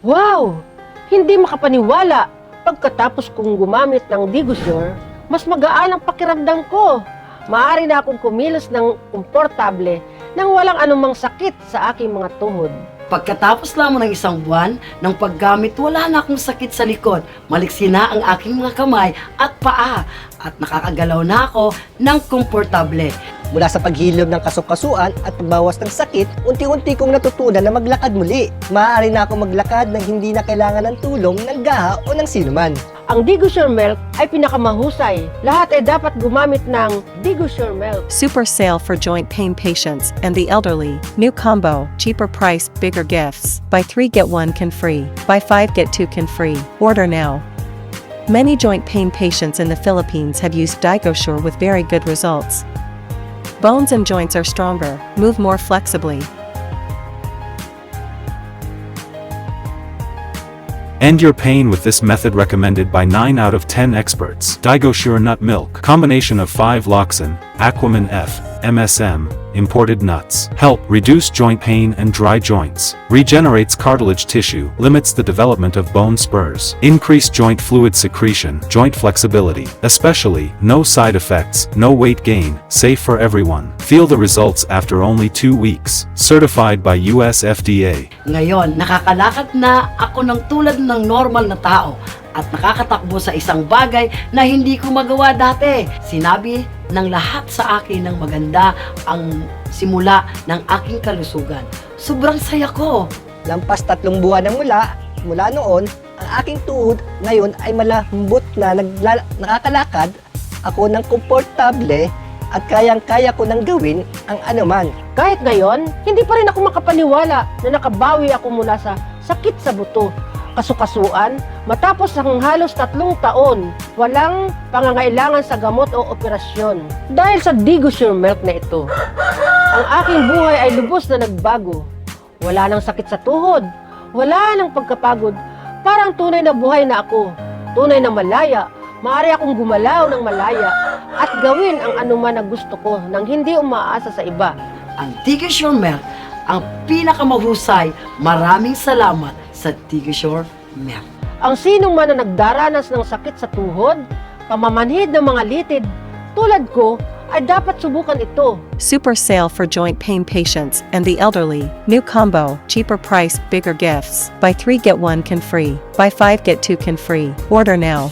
Wow! Hindi makapaniwala. Pagkatapos kong gumamit ng Digosure, mas magaan ang pakiramdam ko. Maaari na akong kumilos ng komportable nang walang anumang sakit sa aking mga tuhod. Pagkatapos lamang ng isang buwan ng paggamit, wala na akong sakit sa likod. Maliksi na ang aking mga kamay at paa at nakakagalaw na ako ng komportable. Mula sa paghilom ng kasukasuan at pagbawas ng sakit, unti-unti kong natutunan na maglakad muli. Maaari na ako maglakad nang hindi na kailangan ng tulong ng gaha o ng sinuman. Ang Digosure Milk ay pinakamahusay. Lahat ay dapat gumamit ng Digosure Milk. Super sale for joint pain patients and the elderly. New combo, cheaper price, bigger gifts. Buy 3 get 1 can free. Buy 5 get 2 can free. Order now. Many joint pain patients in the Philippines have used Digosure with very good results. Bones and joints are stronger, move more flexibly. End your pain with this method recommended by 9 out of 10 experts. Digosure Nut Milk. Combination of 5-Loxin, Aquamin F, MSM, imported nuts. Help reduce joint pain and dry joints. Regenerates cartilage tissue. Limits the development of bone spurs. Increase joint fluid secretion. Joint flexibility. Especially, no side effects, no weight gain. Safe for everyone. Feel the results after only 2 weeks. Certified by US FDA. Ngayon, nakakalakad na ako ng tulad ng normal na tao at nakakatakbo sa isang bagay na hindi ko magawa dati. Sinabi ng lahat sa akin ng maganda ang simula ng aking kalusugan. Sobrang saya ko. Lampas 3 buwan na mula noon, ang aking tuhod ngayon ay malambot na nakakalakad ako ng komportable at kayang-kaya ko nang gawin ang anuman. Kahit ngayon, hindi pa rin ako makapaniwala na nakabawi ako mula sa sakit sa buto, kasukasuan, matapos ang halos 3 taon, walang pangangailangan sa gamot o operasyon. Dahil sa Digosure Milk na ito, ang aking buhay ay lubos na nagbago. Wala nang sakit sa tuhod, wala nang pagkapagod, parang tunay na buhay na ako, tunay na malaya. Maaari akong gumalaw ng malaya at gawin ang anuman na gusto ko nang hindi umaasa sa iba. Ang Digosure Milk, ang pinakamahusay. Maraming salamat sa Digosure Milk. Ang sinong man na nagdaranas ng sakit sa tuhod, pamamanhid ng mga litid, tulad ko, ay dapat subukan ito. Super sale for joint pain patients and the elderly. New combo, cheaper price, bigger gifts. Buy 3 get 1 can free. Buy 5 get 2 can free. Order now.